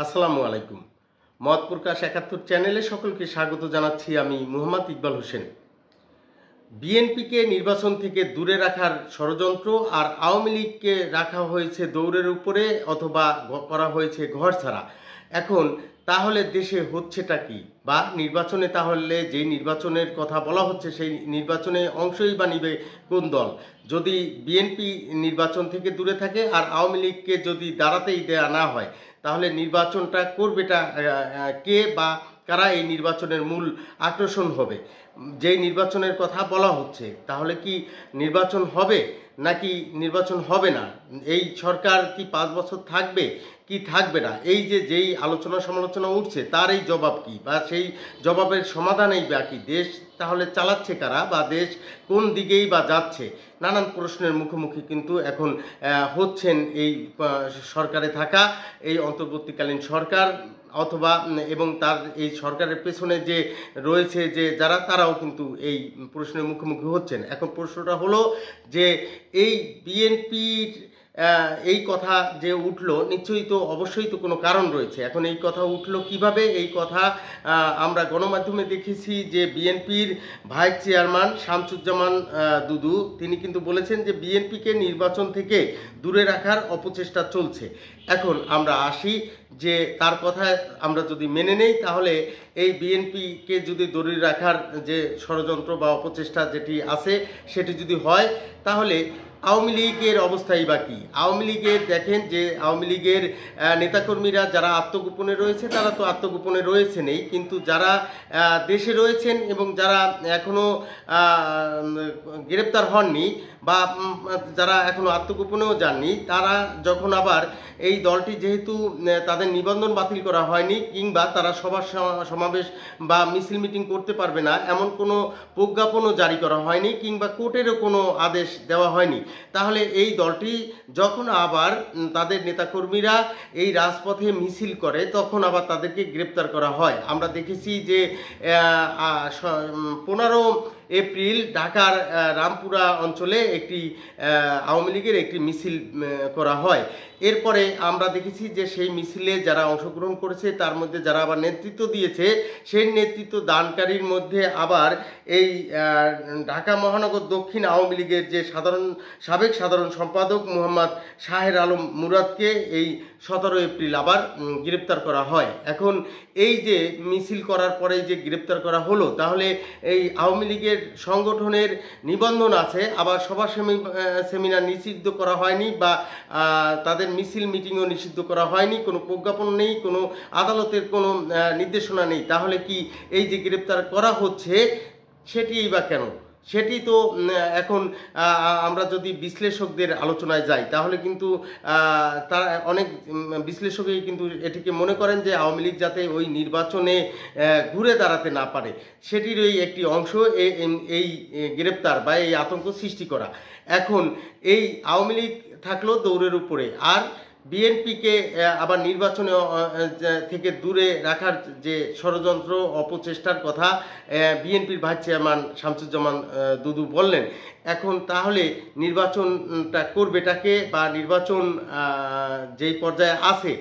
আসসালামু আলাইকুম। মত প্রকাশ ৭১ চ্যানেলে সকলকে স্বাগত জানাচ্ছি। আমি মুহাম্মদ ইকবাল হোসেন। বিএনপিকে নির্বাচন থেকে দূরে রাখার ষড়যন্ত্র আর আওয়ামী লীগকে রাখা হয়েছে দৌড়ের উপরে অথবা করা হয়েছে ঘরছাড়া। এখন তাহলে দেশে হচ্ছেটা কি? বা নির্বাচনে তাহলে যেই নির্বাচনের কথা বলা হচ্ছে সেই নির্বাচনে অংশই বা নিবে কোন দল? যদি বিএনপি নির্বাচন থেকে দূরে থাকে আর আওয়ামী লীগকে যদি দাঁড়াতেই দেয়া না হয়, তাহলে নির্বাচনটা করবেটা কে বা কারা এই নির্বাচনের মূল আকর্ষণ হবে? যেই নির্বাচনের কথা বলা হচ্ছে, তাহলে কি নির্বাচন হবে নাকি নির্বাচন হবে না? এই সরকার কি ৫ বছর থাকবে কি থাকবে না? এই যে যেই আলোচনা সমালোচনা উঠছে তার এই জবাব কি, বা সেই জবাবের সমাধানেই বা কি? দেশ তাহলে চালাচ্ছে কারা, বা দেশ কোন দিকেই বা যাচ্ছে? নানান প্রশ্নের মুখোমুখি কিন্তু এখন হচ্ছেন এই সরকারে থাকা এই অন্তর্বর্তীকালীন সরকার, অথবা এবং তার এই সরকারের পেছনে যে রয়েছে যে যারা, তারাও কিন্তু এই প্রশ্নের মুখোমুখি হচ্ছেন। এখন প্রশ্নটা হলো যে এই বিএনপির এই কথা যে উঠলো, নিশ্চয়ই তো অবশ্যই তো কোনো কারণ রয়েছে। এখন এই কথা উঠলো কিভাবে? এই কথা আমরা গণমাধ্যমে দেখেছি যে বিএনপির ভাইস চেয়ারম্যান শামসুজ্জামান দুদু তিনি কিন্তু বলেছেন যে বিএনপিকে নির্বাচন থেকে দূরে রাখার অপচেষ্টা চলছে। এখন আমরা আসি যে তার কথায় আমরা যদি মেনে নেই, তাহলে এই বিএনপিকে যদি দূরে রাখার যে ষড়যন্ত্র বা অপচেষ্টা যেটি আছে সেটি যদি হয়, তাহলে আওয়ামী লীগের অবস্থাই বা কী? আওয়ামী লীগের দেখেন যে আওয়ামী লীগের নেতাকর্মীরা যারা আত্মগোপনে রয়েছে তারা তো আত্মগোপনে রয়েছেনই, কিন্তু যারা দেশে রয়েছেন এবং যারা এখনও গ্রেপ্তার হননি বা যারা এখনও আত্মগোপনেও যাননি, তারা যখন আবার এই দলটি যেহেতু তাদের নিবন্ধন বাতিল করা হয়নি, কিংবা তারা সভা সমাবেশ বা মিছিল মিটিং করতে পারবে না এমন কোনো প্রজ্ঞাপনও জারি করা হয়নি, কিংবা কোর্টেরও কোনো আদেশ দেওয়া হয়নি, তাহলে এই দলটি যখন আবার তাদের নেতাকর্মীরা এই রাজপথে মিছিল করে তখন আবার তাদেরকে গ্রেপ্তার করা হয়। আমরা দেখেছি যে 15 এপ্রিল ঢাকার রামপুরা অঞ্চলে একটি আওয়ামী লীগের একটি মিছিল করা হয়। এরপরে আমরা দেখেছি যে সেই মিছিলে যারা অংশগ্রহণ করেছে তার মধ্যে যারা আবার নেতৃত্ব দিয়েছে, সেই নেতৃত্ব দানকারীর মধ্যে আবার এই ঢাকা মহানগর দক্ষিণ আওয়ামী লীগের যে সাবেক সাধারণ সম্পাদক মোহাম্মদ শাহের আলম মুরাদকে এই 17 এপ্রিল আবার গ্রেপ্তার করা হয়। এখন এই যে মিছিল করার পরে যে গ্রেপ্তার করা হলো, তাহলে এই আওয়ামী লীগের সংগঠনের নিবন্ধন আছে, আবার সভা সেমিনার নিষিদ্ধ করা হয়নি, বা তাদের মিছিল মিটিংও নিষিদ্ধ করা হয়নি, কোনো প্রজ্ঞাপন নেই, কোনো আদালতের কোনো নির্দেশনা নেই, তাহলে কি এই যে গ্রেপ্তার করা হচ্ছে সেটিই বা কেন? সেটি তো এখন আমরা যদি বিশ্লেষকদের আলোচনায় যাই, তাহলে কিন্তু তারা অনেক বিশ্লেষকই কিন্তু এটিকে মনে করেন যে আওয়ামী লীগ যাতে ওই নির্বাচনে ঘুরে দাঁড়াতে না পারে সেটিরই একটি অংশ এই গ্রেপ্তার বা এই আতঙ্ক সৃষ্টি করা। এখন এই আওয়ামী লীগ থাকলো দৌড়ের উপরে, আর বিএনপিকে আবার নির্বাচনে থেকে দূরে রাখার যে ষড়যন্ত্র অপচেষ্টার কথা বিএনপির ভাইস চেয়ারম্যান শামসুজ্জামান দুদু বললেন। এখন তাহলে নির্বাচনটা করবেটাকে, বা নির্বাচন যেই পর্যায়ে আছে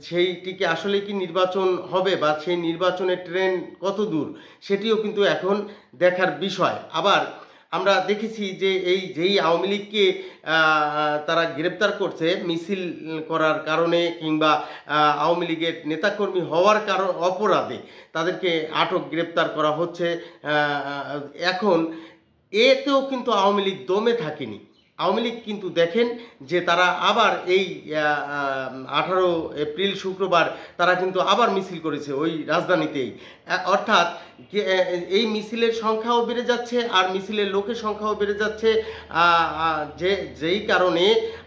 সেইটিকে আসলে কি নির্বাচন হবে, বা সেই নির্বাচনের ট্রেন কত দূর সেটিও কিন্তু এখন দেখার বিষয়। আবার আমরা দেখেছি যে যেই আওয়ামী লীগকে তারা গ্রেপ্তার করছে মিছিল করার কারণে, কিংবা আওয়ামী লীগের নেতাকর্মী হওয়ার অপরাধে তাদেরকে আটক গ্রেপ্তার করা হচ্ছে। এখন এতেও কিন্তু আওয়ামী লীগ দমে থাকেনি। আওয়ামী লীগ কিন্তু দেখেন যে তারা আবার এই 18 এপ্রিল শুক্রবার তারা কিন্তু আবার মিছিল করেছে ওই রাজধানীতেই, অর্থাৎ এই মিছিলের সংখ্যাও বেড়ে যাচ্ছে আর মিছিলের লোকের সংখ্যাও বেড়ে যাচ্ছে, যেই কারণে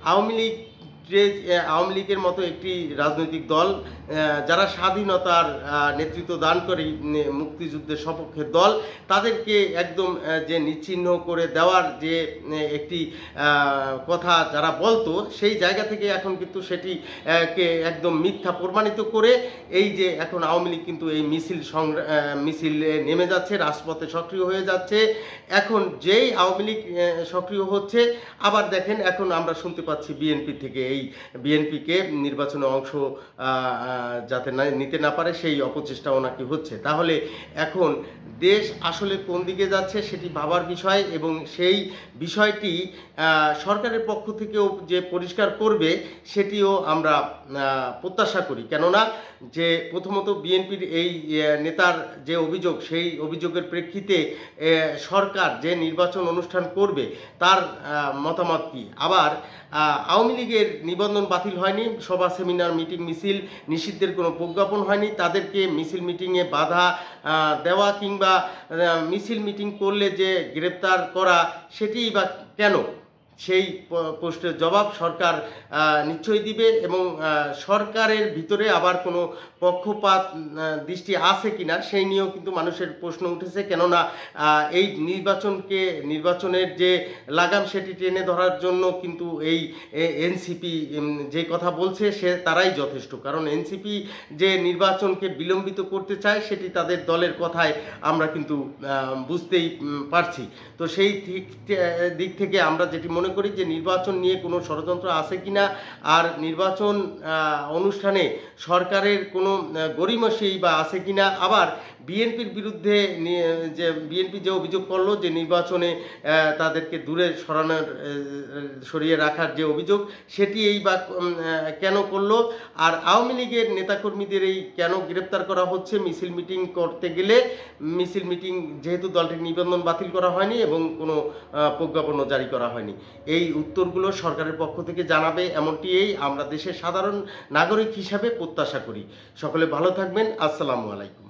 আওয়ামী লীগের মতো একটি রাজনৈতিক দল যারা স্বাধীনতার নেতৃত্ব দান করে, মুক্তিযুদ্ধের সপক্ষের দল, তাদেরকে একদম যে নিচ্ছিন্ন করে দেওয়ার যে একটি কথা যারা বলতো, সেই জায়গা থেকে এখন কিন্তু সেটিকে একদম মিথ্যা প্রমাণিত করে এই যে এখন আওয়ামী লীগ কিন্তু এই মিছিলে নেমে যাচ্ছে, রাজপথে সক্রিয় হয়ে যাচ্ছে। এখন যেই আওয়ামী লীগ সক্রিয় হচ্ছে, আবার দেখেন এখন আমরা শুনতে পাচ্ছি বিএনপি থেকে এই বিএনপিকে নির্বাচনে অংশ যাতে নিতে না পারে সেই অপচেষ্টাও নাকি হচ্ছে। তাহলে এখন দেশ আসলে কোন দিকে যাচ্ছে সেটি ভাবার বিষয়, এবং সেই বিষয়টি সরকারের পক্ষ থেকেও যে পরিষ্কার করবে সেটিও আমরা প্রত্যাশা করি। কেননা যে প্রথমত বিএনপির এই নেতার যে অভিযোগ, সেই অভিযোগের প্রেক্ষিতে সরকার যে নির্বাচন অনুষ্ঠান করবে তার মতামত কী। আবার আওয়ামী লীগের নিবন্ধন বাতিল হয়নি, সভা সেমিনার মিটিং মিছিল নিষিদ্ধের কোনো প্রজ্ঞাপন হয়নি, তাদেরকে মিছিল মিটিংয়ে বাধা দেওয়া কিংবা মিছিল মিটিং করলে যে গ্রেপ্তার করা সেটিই বা কেন, সেই প্রশ্নের জবাব সরকার নিশ্চয়ই দিবে। এবং সরকারের ভিতরে আবার কোনো পক্ষপাত দৃষ্টি আছে কিনা সেই নিয়েও কিন্তু মানুষের প্রশ্ন উঠেছে। কেননা এই নির্বাচনের যে লাগাম সেটি টেনে ধরার জন্য কিন্তু এই এনসিপি যে কথা বলছে তারাই যথেষ্ট। কারণ এনসিপি যে নির্বাচনকে বিলম্বিত করতে চায় সেটি তাদের দলের কথায় আমরা কিন্তু বুঝতেই পারছি। তো সেই দিক থেকে আমরা যেটি মনে করি যে নির্বাচন নিয়ে কোনো ষড়যন্ত্র আছে কিনা, আর নির্বাচন অনুষ্ঠানে সরকারের কোনো গড়িমসি বা আছে কিনা, আবার বিএনপির বিরুদ্ধে বিএনপি যে অভিযোগ করলো যে নির্বাচনে তাদেরকে দূরে সরিয়ে রাখার যে অভিযোগ সেটি এই বা কেন করলো, আর আওয়ামী লীগের নেতাকর্মীদের এই কেন গ্রেপ্তার করা হচ্ছে মিছিল মিটিং করতে গেলে। মিছিল মিটিং যেহেতু দলটির নিবন্ধন বাতিল করা হয়নি এবং কোনো প্রজ্ঞাপনও জারি করা হয়নি, এই উত্তরগুলো সরকারের পক্ষ থেকে জানাবে এমনটিই আমরা দেশের সাধারণ নাগরিক হিসাবে প্রত্যাশা করি। সকলে ভালো থাকবেন। আসসালামু আলাইকুম।